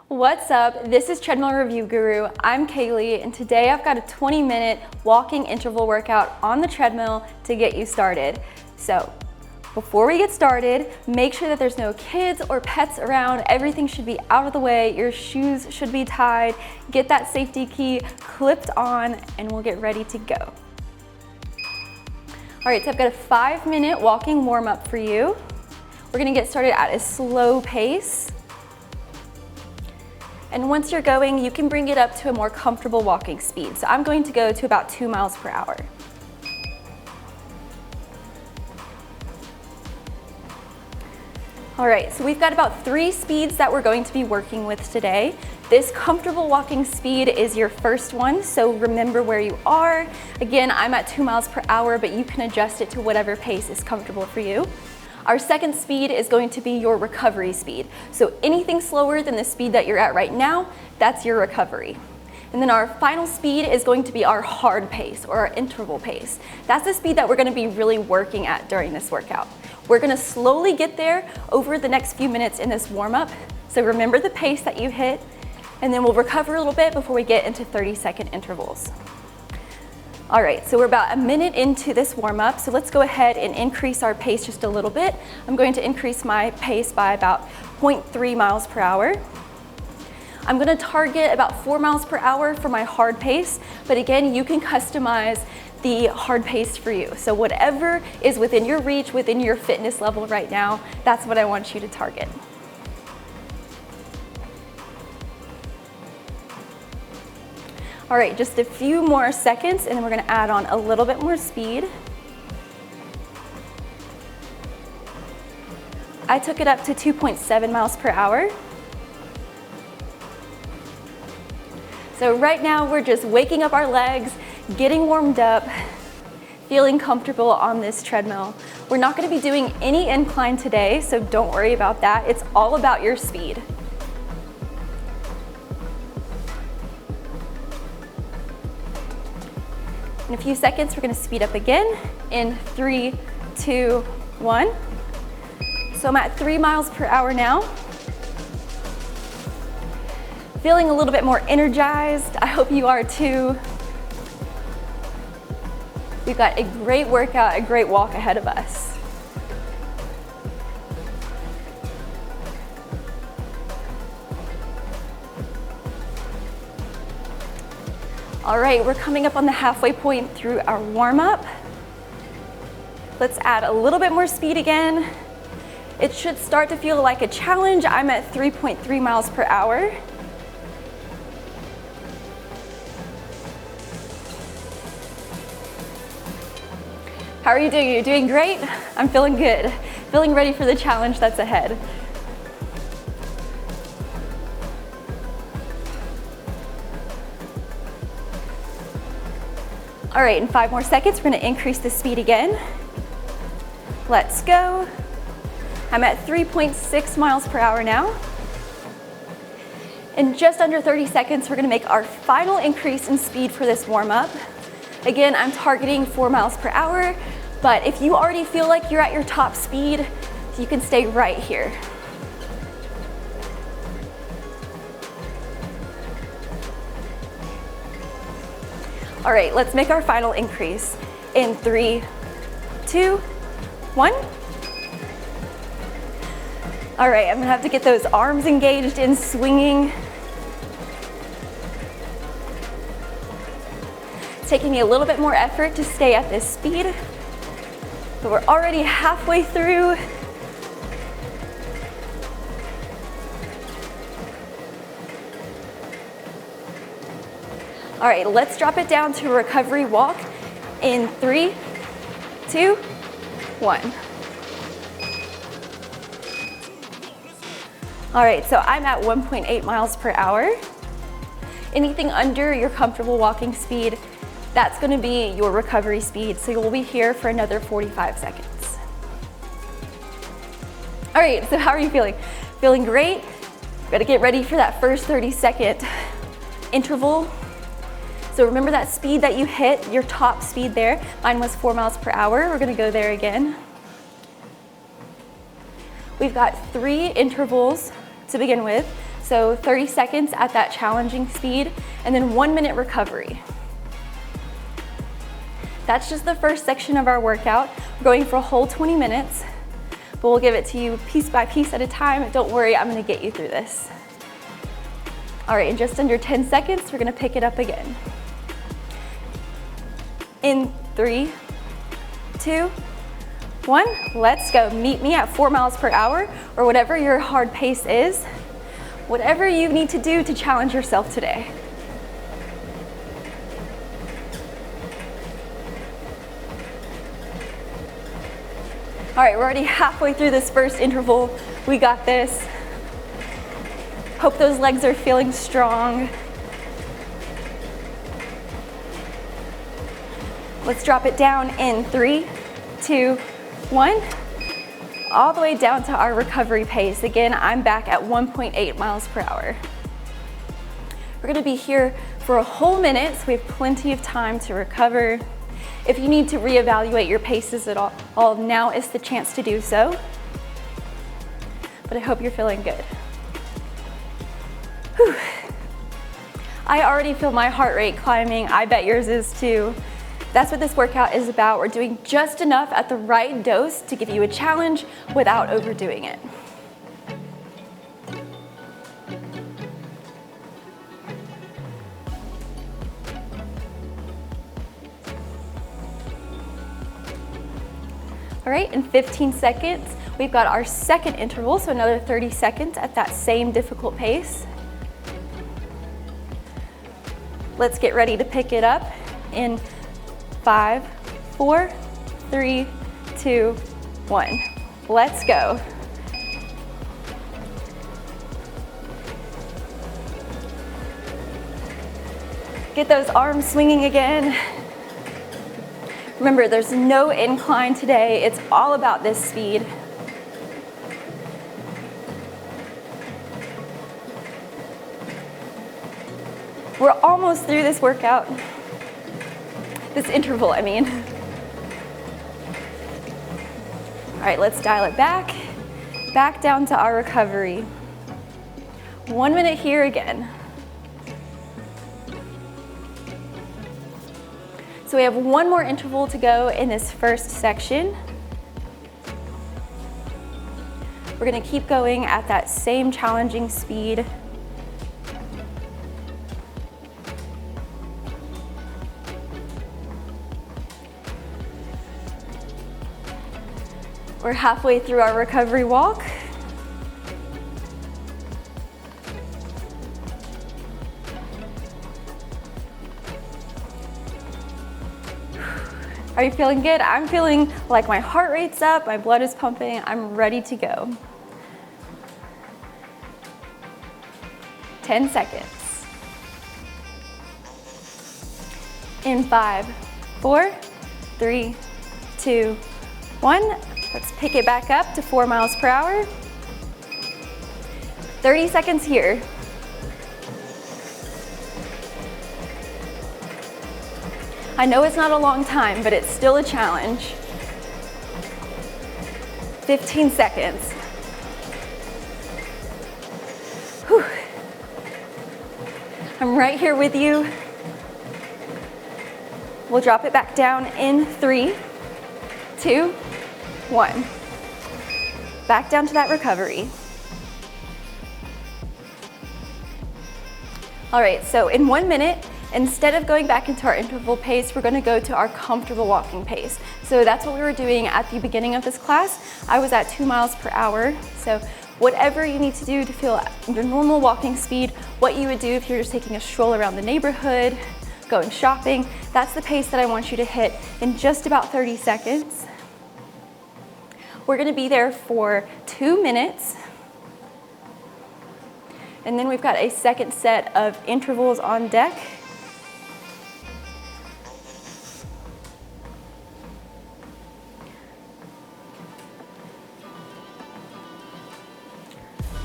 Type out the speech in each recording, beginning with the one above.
What's up? This is Treadmill Review Guru. I'm Kaleigh, and today I've got a 20-minute walking interval workout on the treadmill to get you started. So, before we get started, make sure that there's no kids or pets around. Everything should be out of the way. Your shoes should be tied. Get that safety key clipped on, and we'll get ready to go. All right, so I've got a 5-minute walking warm-up for you. We're gonna get started at a slow pace. And once you're going, you can bring it up to a more comfortable walking speed. So I'm going to go to about 2 miles per hour. All right, so we've got about 3 speeds that we're going to be working with today. This comfortable walking speed is your first one, so remember where you are. Again, I'm at 2 miles per hour, but you can adjust it to whatever pace is comfortable for you. Our second speed is going to be your recovery speed. So anything slower than the speed that you're at right now, that's your recovery. And then our final speed is going to be our hard pace or our interval pace. That's the speed that we're gonna be really working at during this workout. We're gonna slowly get there over the next few minutes in this warm-up. So remember the pace that you hit, and then we'll recover a little bit before we get into 30-second intervals. All right, so we're about a minute into this warm-up, so let's go ahead and increase our pace just a little bit. I'm going to increase my pace by about 0.3 miles per hour. I'm gonna target about 4 miles per hour for my hard pace, but again, you can customize the hard pace for you. So whatever is within your reach, within your fitness level right now, that's what I want you to target. All right, just a few more seconds and then we're gonna add on a little bit more speed. I took it up to 2.7 miles per hour. So right now we're just waking up our legs, getting warmed up, feeling comfortable on this treadmill. We're not gonna be doing any incline today, so don't worry about that. It's all about your speed. In a few seconds, we're gonna speed up again in 3, 2, 1. So I'm at 3 miles per hour now. Feeling a little bit more energized. I hope you are too. We've got a great workout, a great walk ahead of us. All right, we're coming up on the halfway point through our warm-up. Let's add a little bit more speed again. It should start to feel like a challenge. I'm at 3.3 miles per hour. How are you doing? You're doing great? I'm feeling good. Feeling ready for the challenge that's ahead. All right, in 5 more seconds, we're gonna increase the speed again. Let's go. I'm at 3.6 miles per hour now. In just under 30 seconds, we're gonna make our final increase in speed for this warm-up. Again, I'm targeting 4 miles per hour, but if you already feel like you're at your top speed, you can stay right here. All right, let's make our final increase in 3, 2, 1. All right, I'm gonna have to get those arms engaged in swinging. It's taking me a little bit more effort to stay at this speed, but we're already halfway through. All right, let's drop it down to a recovery walk in 3, 2, 1. All right, so I'm at 1.8 miles per hour. Anything under your comfortable walking speed, that's gonna be your recovery speed, so you'll be here for another 45 seconds. All right, so how are you feeling? Feeling great? Gotta get ready for that first 30-second interval. So remember that speed that you hit, your top speed there. Mine was 4 miles per hour. We're gonna go there again. We've got 3 intervals to begin with. So 30 seconds at that challenging speed, and then 1 minute recovery. That's just the first section of our workout. We're going for a whole 20 minutes, but we'll give it to you piece by piece at a time. Don't worry, I'm gonna get you through this. All right, in just under 10 seconds, we're gonna pick it up again. In 3, 2, 1, let's go. Meet me at 4 miles per hour or whatever your hard pace is, whatever you need to do to challenge yourself today. All right, we're already halfway through this first interval. We got this. Hope those legs are feeling strong. Let's drop it down in 3, 2, 1. All the way down to our recovery pace. Again, I'm back at 1.8 miles per hour. We're gonna be here for a whole minute, so we have plenty of time to recover. If you need to reevaluate your paces at all, now is the chance to do so. But I hope you're feeling good. Whew. I already feel my heart rate climbing. I bet yours is too. That's what this workout is about. We're doing just enough at the right dose to give you a challenge without overdoing it. All right, in 15 seconds, we've got our second interval, so another 30 seconds at that same difficult pace. Let's get ready to pick it up in 5, 4, 3, 2, 1. Let's go. Get those arms swinging again. Remember, there's no incline today. It's all about this speed. We're almost through this workout. This interval, I mean. All right, let's dial it back. Back down to our recovery. 1 minute here again. So we have one more interval to go in this first section. We're gonna keep going at that same challenging speed. We're halfway through our recovery walk. Are you feeling good? I'm feeling like my heart rate's up, my blood is pumping, I'm ready to go. 10 seconds. In 5, 4, 3, 2, 1. Let's pick it back up to 4 miles per hour. 30 seconds here. I know it's not a long time, but it's still a challenge. 15 seconds. Whew. I'm right here with you. We'll drop it back down in 3, 2, 1. Back down to that recovery. All right, so in 1 minute, instead of going back into our interval pace, we're gonna go to our comfortable walking pace. So that's what we were doing at the beginning of this class. I was at 2 miles per hour. So whatever you need to do to feel your normal walking speed, what you would do if you're just taking a stroll around the neighborhood, going shopping, that's the pace that I want you to hit in just about 30 seconds. We're gonna be there for 2 minutes. And then we've got a second set of intervals on deck.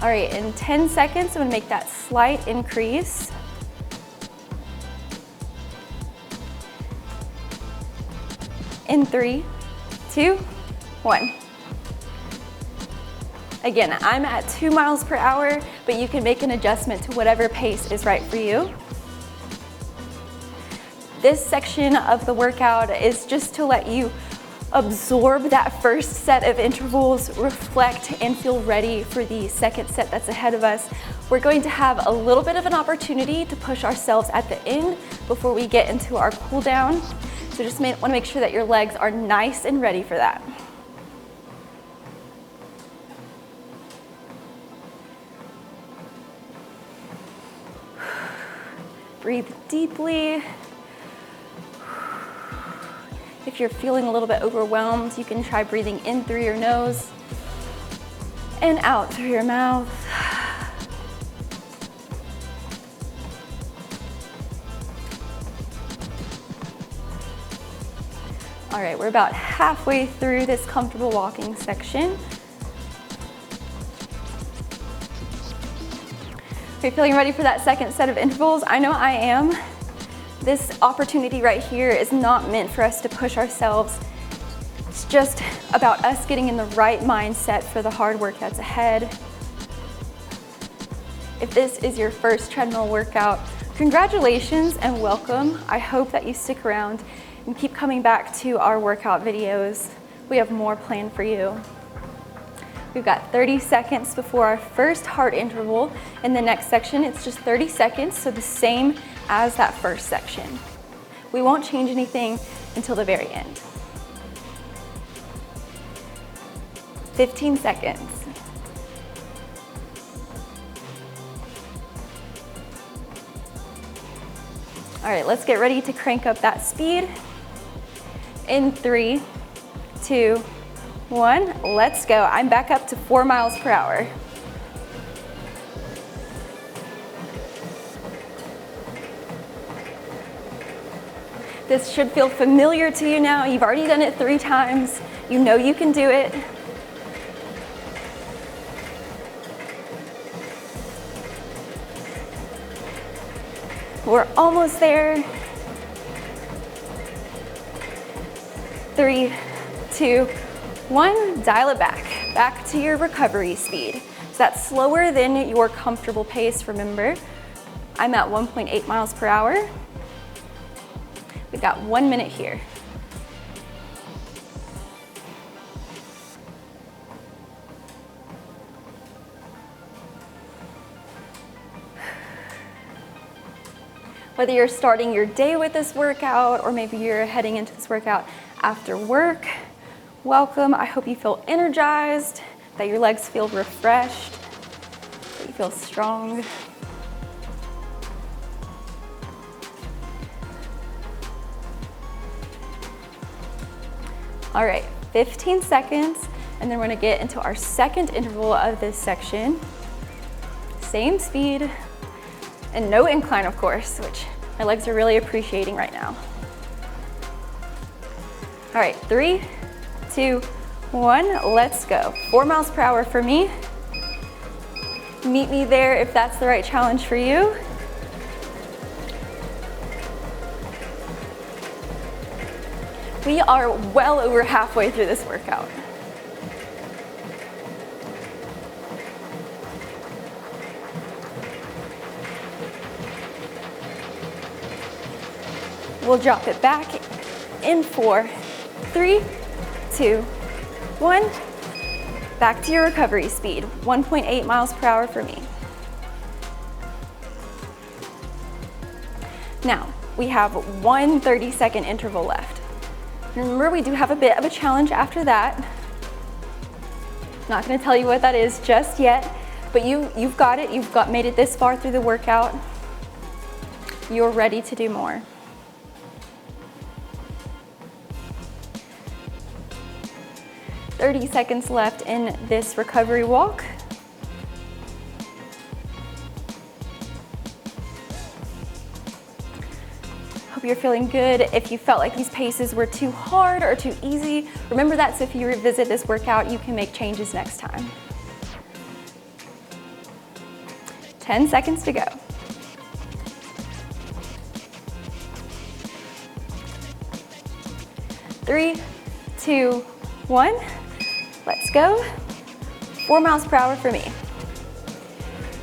All right, in 10 seconds, I'm gonna make that slight increase. In 3, 2, 1. Again, I'm at 2 miles per hour, but you can make an adjustment to whatever pace is right for you. This section of the workout is just to let you absorb that first set of intervals, reflect, and feel ready for the second set that's ahead of us. We're going to have a little bit of an opportunity to push ourselves at the end before we get into our cool down. So just want to make sure that your legs are nice and ready for that. Breathe deeply. If you're feeling a little bit overwhelmed, you can try breathing in through your nose and out through your mouth. All right, we're about halfway through this comfortable walking section. Are you feeling ready for that second set of intervals? I know I am. This opportunity right here is not meant for us to push ourselves. It's just about us getting in the right mindset for the hard work that's ahead. If this is your first treadmill workout, congratulations and welcome. I hope that you stick around and keep coming back to our workout videos. We have more planned for you. We've got 30 seconds before our first hard interval. In the next section, it's just 30 seconds, so the same as that first section. We won't change anything until the very end. 15 seconds. All right, let's get ready to crank up that speed. In 3, 2, 1, let's go. I'm back up to 4 miles per hour. This should feel familiar to you now. You've already done it 3 times. You know you can do it. We're almost there. 3, 2, 1, dial it back to your recovery speed. So that's slower than your comfortable pace, remember. I'm at 1.8 miles per hour. We've got 1 minute here. Whether you're starting your day with this workout or maybe you're heading into this workout after work, welcome. I hope you feel energized, that your legs feel refreshed, that you feel strong. All right, 15 seconds, and then we're gonna get into our second interval of this section. Same speed, and no incline, of course, which my legs are really appreciating right now. All right, 3, 2, 1, let's go. 4 miles per hour for me. Meet me there if that's the right challenge for you. We are well over halfway through this workout. We'll drop it back in 4, 3, 2, 1. Back to your recovery speed, 1.8 miles per hour for me. Now, we have one 30-second interval left. Remember, we do have a bit of a challenge after that. Not gonna tell you what that is just yet, but you've got it. You've made it this far through the workout. You're ready to do more. "30 seconds left in this recovery walk. Hope you're feeling good. If you felt like these paces were too hard or too easy, remember that, so if you revisit this workout, you can make changes next time. 10 seconds to go. Three, 2, 1. Let's go. 4 miles per hour for me.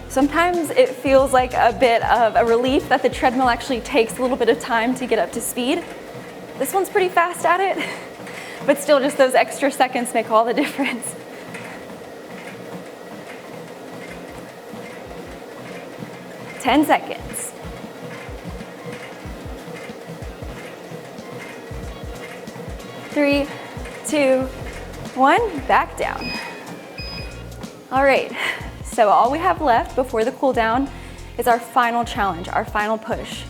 Sometimes it feels like a bit of a relief that the treadmill actually takes a little bit of time to get up to speed. This one's pretty fast at it, but still just those extra seconds make all the difference. Ten seconds. 3, 2, 1, back down. All right, so all we have left before the cool down is our final challenge, our final push.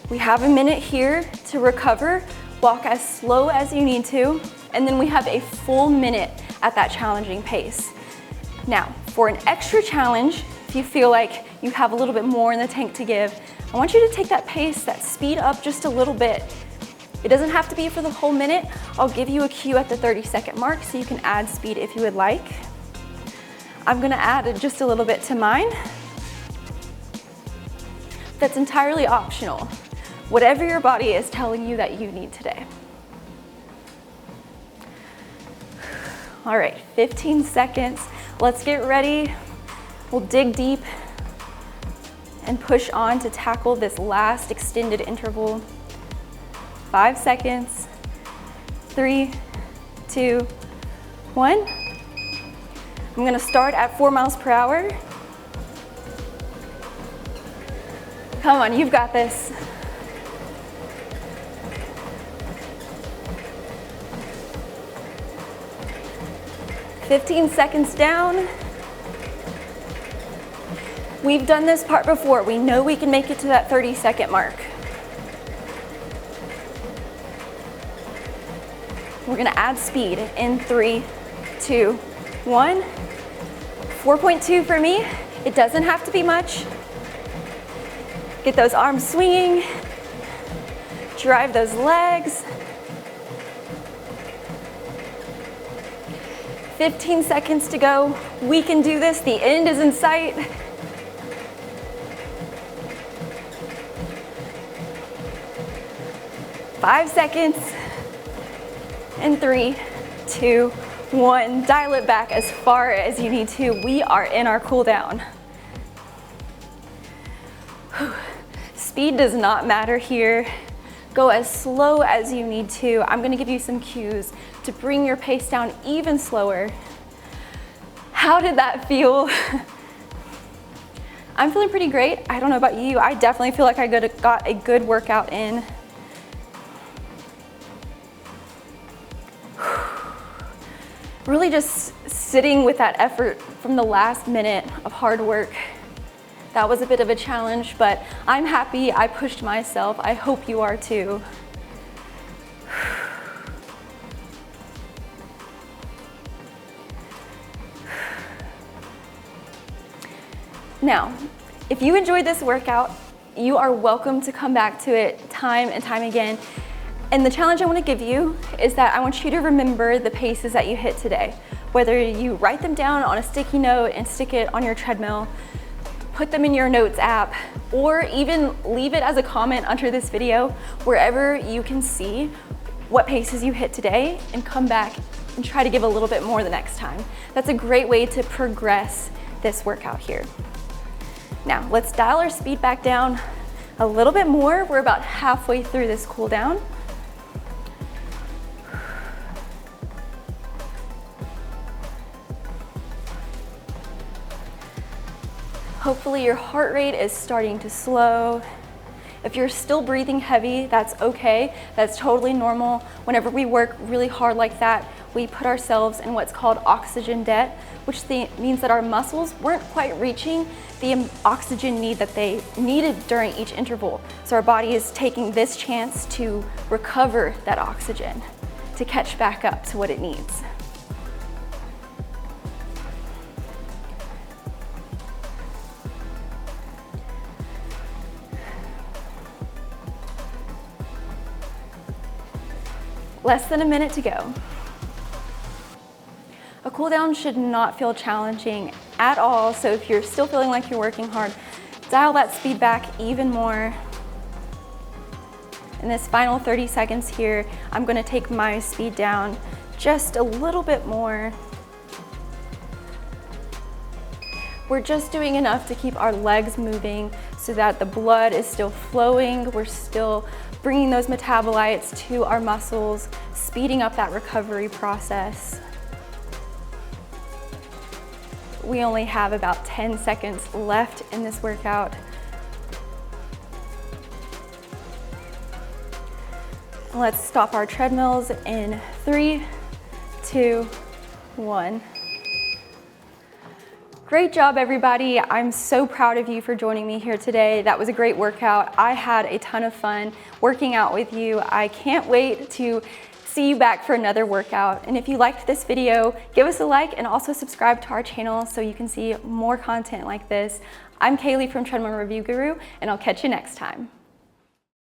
We have a minute here to recover, walk as slow as you need to, and then we have a full minute at that challenging pace. Now, for an extra challenge, if you feel like you have a little bit more in the tank to give, I want you to take that pace, that speed up just a little bit. It doesn't have to be for the whole minute. I'll give you a cue at the 30-second mark so you can add speed if you would like. I'm gonna add just a little bit to mine. That's entirely optional. Whatever your body is telling you that you need today. All right, 15 seconds. Let's get ready. We'll dig deep and push on to tackle this last extended interval. 5 seconds, 3, 2, 1. I'm gonna start at 4 miles per hour. Come on, you've got this. "15 seconds down. We've done this part before. We know we can make it to that 30-second mark. We're gonna add speed in 3, 2, 1. 4.2 for me. It doesn't have to be much. Get those arms swinging. Drive those legs. 15 seconds to go. We can do this. The end is in sight. Five seconds. And 3, 2, 1. Dial it back as far as you need to. We are in our cool down. Speed does not matter here. Go as slow as you need to. I'm gonna give you some cues to bring your pace down even slower. How did that feel? I'm feeling pretty great. I don't know about you. I definitely feel like I got a good workout in. Really just sitting with that effort from the last minute of hard work. That was a bit of a challenge, but I'm happy I pushed myself. I hope you are too. Now, if you enjoyed this workout, you are welcome to come back to it time and time again. And the challenge I want to give you is that I want you to remember the paces that you hit today. Whether you write them down on a sticky note and stick it on your treadmill, put them in your notes app, or even leave it as a comment under this video wherever you can see what paces you hit today, and come back and try to give a little bit more the next time. That's a great way to progress this workout here. Now, let's dial our speed back down a little bit more. We're about halfway through this cool down. Hopefully your heart rate is starting to slow. If you're still breathing heavy, that's okay. That's totally normal. Whenever we work really hard like that, we put ourselves in what's called oxygen debt, which means that our muscles weren't quite reaching the oxygen need that they needed during each interval. So our body is taking this chance to recover that oxygen, to catch back up to what it needs. Less than a minute to go. A cool down should not feel challenging at all, so if you're still feeling like you're working hard, dial that speed back even more. In this final 30 seconds here, I'm gonna take my speed down just a little bit more. We're just doing enough to keep our legs moving so that the blood is still flowing. We're still bringing those metabolites to our muscles, speeding up that recovery process. We only have about 10 seconds left in this workout. Let's stop our treadmills in 3, 2, 1. Great job, everybody. I'm so proud of you for joining me here today. That was a great workout. I had a ton of fun working out with you. I can't wait to see you back for another workout. And if you liked this video, give us a like and also subscribe to our channel so you can see more content like this. I'm Kaleigh from Treadmill Review Guru, and I'll catch you next time.